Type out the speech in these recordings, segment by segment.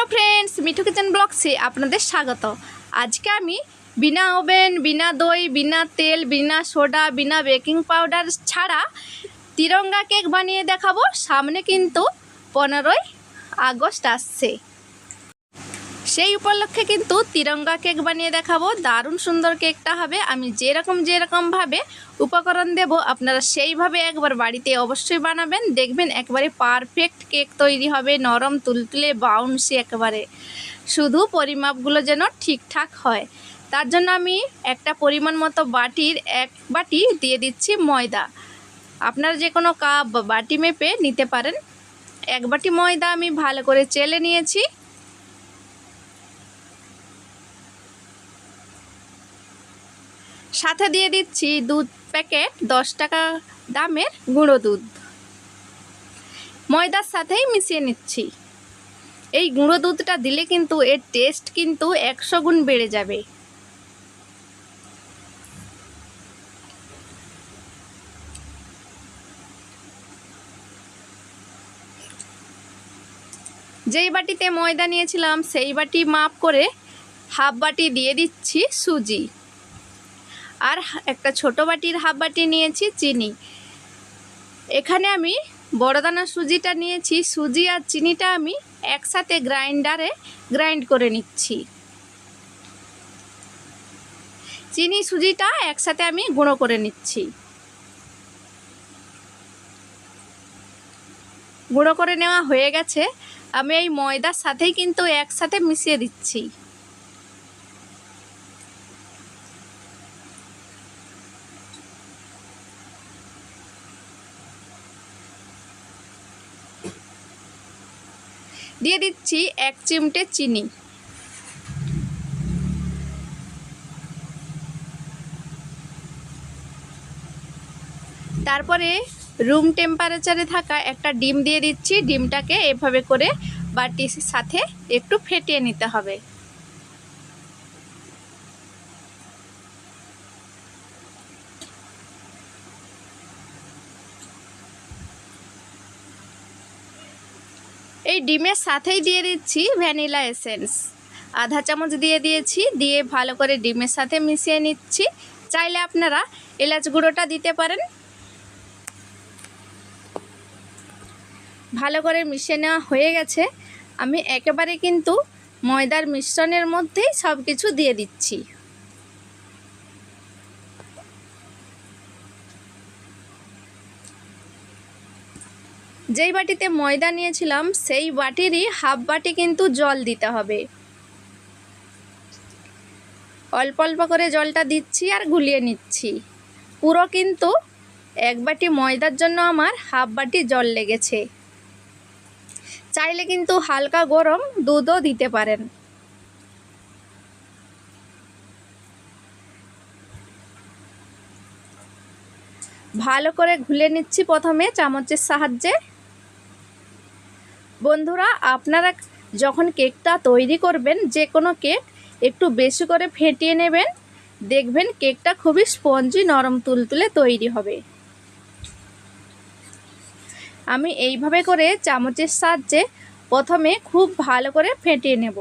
Hello friends, मिठू kitchen blog से आपनादेर स्वागत। आज के आमी बिना ओवेन, बिना दई, बिना तेल, बिना सोडा, बिना बेकिंग पाउडार छाड़ा तिरंगा केक बानिए देखाबो। सामने किन्तु 15 আগস্ট आसছে, সেই উপলক্ষে কিন্তু তিরঙ্গা কেক বানিয়ে দেখাবো। দারুণ সুন্দর কেকটা হবে। আমি যেরকম ভাবে উপকরণ দেব আপনারা সেইভাবে একবার বাড়িতে অবশ্যই বানাবেন, দেখবেন একবারে পারফেক্ট কেক তৈরি হবে, নরম তুলতুলে বাউন্সি একেবারে। শুধু পরিমাপগুলো যেন ঠিকঠাক হয়, তার জন্য আমি একটা পরিমাণ মতো বাটির 1 বাটি দিয়ে দিচ্ছি ময়দা। আপনারা যে কোনো কাপ বা বাটি মেপে নিতে পারেন। 1 বাটি ময়দা আমি ভালো করে চেলে নিয়েছি। সাথে দিয়ে দিচ্ছি দুধ প্যাকেট 10 টাকা দামের গুঁড়ো দুধ। ময়দার সাথেই মিশিয়ে নিচ্ছি। এই গুঁড়ো দুধটা দিলে কিন্তু এর টেস্ট কিন্তু 100 গুণ বেড়ে যাবে। যেই বাটিতে ময়দা নিয়েছিলাম সেই বাটি মাপ করে হাফ বাটি দিয়ে দিচ্ছি সুজি, আর একটা ছোট বাটির হাফ বাটি নিয়েছি চিনি। এখানে আমি বড় দানা সুজিটা নিয়েছি। সুজি আর চিনিটা আমি একসাথে গ্রাইন্ডারে গ্রাইন্ড করে নিচ্ছি। চিনি সুজিটা একসাথে আমি গুঁড়ো করে নিচ্ছি। গুঁড়ো করে নেওয়া হয়ে গেছে। আমি এই ময়দার সাথেই কিন্তু একসাথে মিশিয়ে দিচ্ছি। দিয়ে দিচ্ছি 1 চিমটে চিনি। তারপরে রুম টেম্পারেচারে থাকা একটা ডিম দিয়ে দিচ্ছি। ডিমটাকে এভাবে করে বাটির সাথে একটু ফেটিয়ে নিতে হবে। এই ডিমের সাথেই দিয়ে দিচ্ছি ভ্যানিলা এসেন্স, আধা চামচ দিয়ে দিয়েছি। দিয়ে ভালো করে ডিমের সাথে মিশিয়ে নিচ্ছি। চাইলে আপনারা এলাচ গুঁড়োটা দিতে পারেন। ভালো করে মিশিয়ে নেওয়া হয়ে গেছে। আমি একেবারে কিন্তু ময়দার মিশ্রণের মধ্যেই সব কিছু দিয়ে দিচ্ছি। যেই বাটিতে ময়দা নিয়েছিলাম সেই বাটিরই হাফ বাটি কিন্তু জল দিতে হবে। অল্প অল্প করে জলটা দিচ্ছি আর গুলিয়ে নিচ্ছি। পুরো কিন্তু 1 বাটি ময়দার জন্য আমার হাফ বাটি জল লেগেছে। চাইলে কিন্তু হালকা গরম দুধও দিতে পারেন। ভালো করে ঘুলে নিচ্ছি প্রথমে চামচের সাহায্যে। বন্ধুরা, আপনারা যখন কেকটা তৈরি করবেন, যে কোনো কেক একটু বেশি করে ফেটিয়ে নেবেন, দেখবেন কেকটা খুবই স্পঞ্জি নরম তুলতুলে তৈরি হবে। আমি এইভাবে করে চামচের সাহায্যে প্রথমে খুব ভালো করে ফেটিয়ে নেব।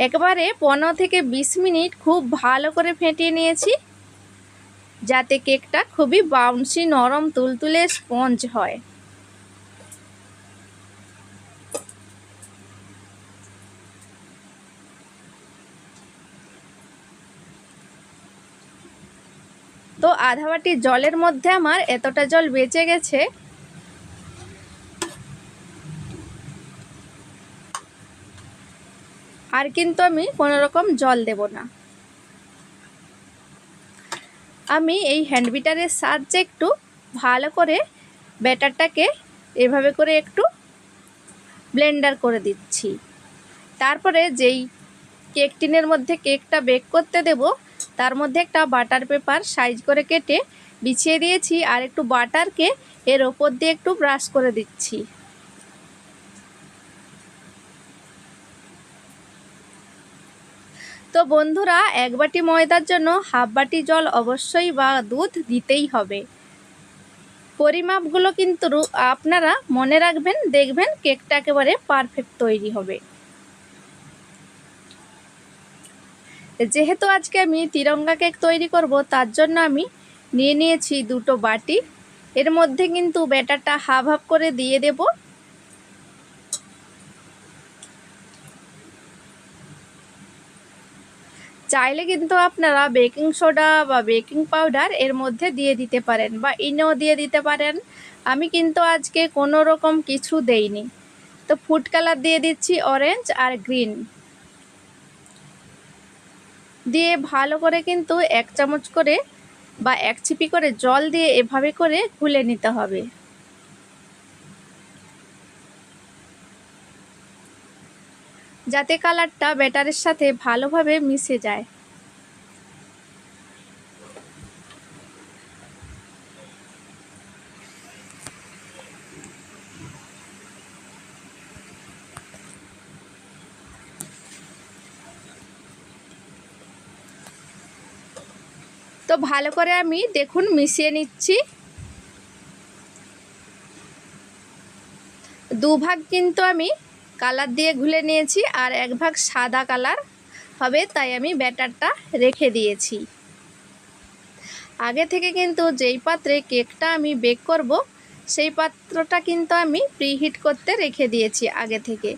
একবারে 15 থেকে 20 মিনিট খুব ভালো করে ফেটিয়ে নিয়েছি, যাতে কেকটা খুবই বাউন্সি নরম তুলতুলে স্পঞ্জ হয়। তো আধা বাটি জলের মধ্যে আমার এতটা জল বেঁচে গেছে। আর কিন্তু আমি কোনো রকম জল দেব না। আমি এই হ্যান্ড বিটারের সাহায্যে একটু ভালো করে ব্যাটারটাকে এভাবে করে একটু ব্লেন্ডার করে দিচ্ছি। তারপরে যেই কেক টিনের মধ্যে কেকটা বেক করতে দেব, তার মধ্যে একটা বাটার পেপার সাইজ করে কেটে বিছিয়ে দিয়েছি, আর একটু বাটারকে এর ওপর দিয়ে একটু ব্রাশ করে দিচ্ছি। তো বন্ধুরা, 1 বাটি ময়দার জন্য হাফ বাটি জল অবশ্যই বা দুধ দিতেই হবে। পরিমাপগুলো কিন্তু আপনারা মনে রাখবেন, দেখবেন কেকটা একেবারে পারফেক্ট তৈরি হবে। যেহেতু আজকে আমি তিরঙ্গা কেক তৈরি করব, তার জন্য আমি নিয়ে নিয়েছি দুটো বাটি। এর মধ্যে কিন্তু ব্যাটারটা হাফ হাফ করে দিয়ে দেব। চাইলে কিন্তু আপনারা বেকিং সোডা বা বেকিং পাউডার এর মধ্যে দিয়ে দিতে পারেন, বা ইনো দিয়ে দিতে পারেন। আমি কিন্তু আজকে কোনো রকম কিছু দেইনি। তো ফুড কালার দিয়ে দিচ্ছি অরেঞ্জ আর গ্রিন, দিয়ে ভালো করে কিন্তু 1 চামচ করে বা 1 চিপি করে জল দিয়ে এভাবে করে গুলে নিতে হবে, যাতে কালারটা ব্যাটারের সাথে ভালোভাবে মিশে যায়। তো ভালো করে আমি দেখুন মিশিয়ে নিচ্ছি। 2 ভাগ কিন্তু আমি কালার দিয়ে গুলে নিয়েছি, আর 1 ভাগ সাদা কালার হবে, তাই আমি ব্যাটারটা রেখে দিয়েছি। আগে থেকে কিন্তু যেই পাত্রে কেকটা আমি বেক করব, সেই পাত্রটা কিন্তু আমি প্রিহিট করতে রেখে দিয়েছি আগে থেকে।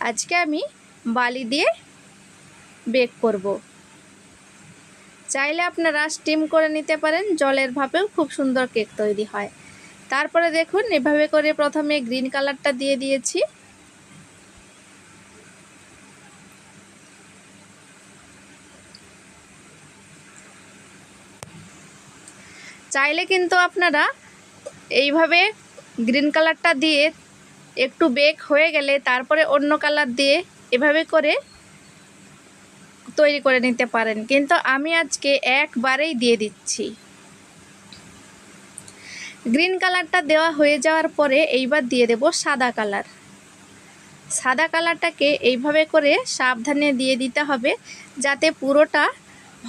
আজকে আমি বালি দিয়ে বেক করব। চাইলে আপনারা স্টিম করে নিতে পারেন, জলের ভাপেও খুব সুন্দর কেক তৈরি হয়। তারপরে দেখুন এভাবে করে প্রথমে গ্রিন কালারটা দিয়ে দিয়েছি। চাইলে কিন্তু আপনারা এইভাবে গ্রিন কালারটা দিয়ে একটু বেক হয়ে গেলে তারপরে অন্য কালার দিয়ে এভাবে করে তৈরি করে নিতে পারেন, কিন্তু আমি আজকে একবারেই দিয়ে দিচ্ছি। গ্রিন কালারটা দেওয়া হয়ে যাওয়ার পরে এইবার দিয়ে দেব সাদা কালার। সাদা কালারটাকে এইভাবে করে সাবধানে দিয়ে দিতে হবে, যাতে পুরোটা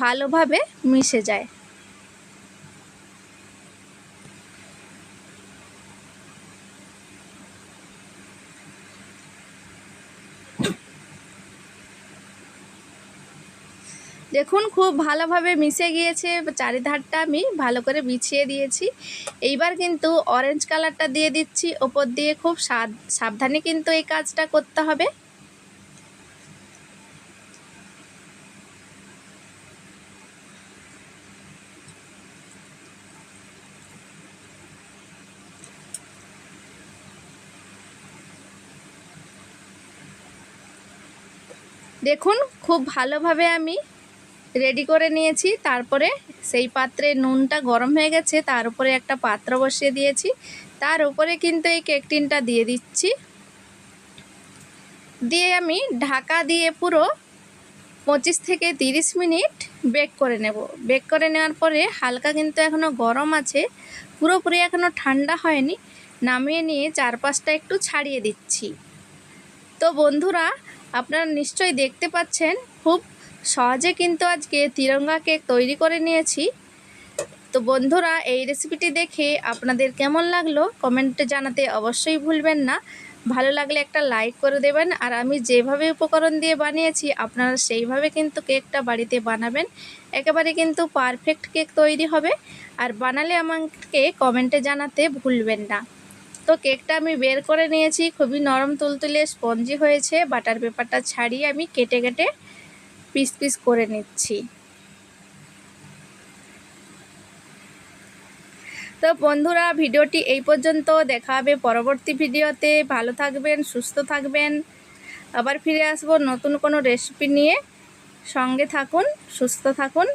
ভালোভাবে মিশে যায়। দেখুন খুব ভালোভাবে মিশে গিয়েছে, চারিধারটা আমি ভালো করে বিছিয়ে দিয়েছি। এইবার কিন্তু অরেঞ্জ কালারটা দিয়ে দিচ্ছি ওপর দিয়ে। খুব সাবধানে কিন্তু এই কাজটা করতে হবে। দেখুন খুব ভালোভাবে আমি রেডি করে নিয়েছি। তারপরে সেই পাত্রে নুনটা গরম হয়ে গেছে, তার উপরে একটা পাত্র বসিয়ে দিয়েছি। তার উপরে কিন্তু এই কেক টিনটা দিয়ে দিচ্ছি, দিয়ে আমি ঢাকা দিয়ে পুরো 25 থেকে 30 মিনিট বেক করে নেব। বেক করে নেওয়ার পরে হালকা কিন্তু এখনও গরম আছে, পুরোপুরি এখনও ঠান্ডা হয়নি। নামিয়ে নিয়ে চারপাশটা একটু ছাড়িয়ে দিচ্ছি। তো বন্ধুরা, আপনারা নিশ্চয়ই দেখতে পাচ্ছেন খুব সহজে কিন্তু আজকে তিরঙ্গা কেক তৈরি করে নিয়েছি। তো বন্ধুরা, এই রেসিপিটি দেখে আপনাদের কেমন লাগলো কমেন্টে জানাতে অবশ্যই ভুলবেন না। ভালো লাগলে একটা লাইক করে দেবেন, আর আমি যেভাবে উপকরণ দিয়ে বানিয়েছি আপনারা সেইভাবে কিন্তু কেকটা বাড়িতে বানাবেন। একেবারে কিন্তু পারফেক্ট কেক তৈরি হবে, আর বানালে আমাকে কমেন্টে জানাতে ভুলবেন না। তো কেকটা আমি বের করে নিয়েছি, খুবই নরম তুলতুলে স্পঞ্জি হয়েছে। বাটার পেপারটা ছাড়িয়ে আমি কেটে কেটে পিস পিস করে নিচ্ছি। তো বন্ধুরা, ভিডিওটি এই পর্যন্ত। দেখা হবে পরবর্তী ভিডিওতে। ভালো থাকবেন, সুস্থ থাকবেন। আবার ফিরে আসবো নতুন কোনো রেসিপি নিয়ে। সঙ্গে থাকুন, সুস্থ থাকুন।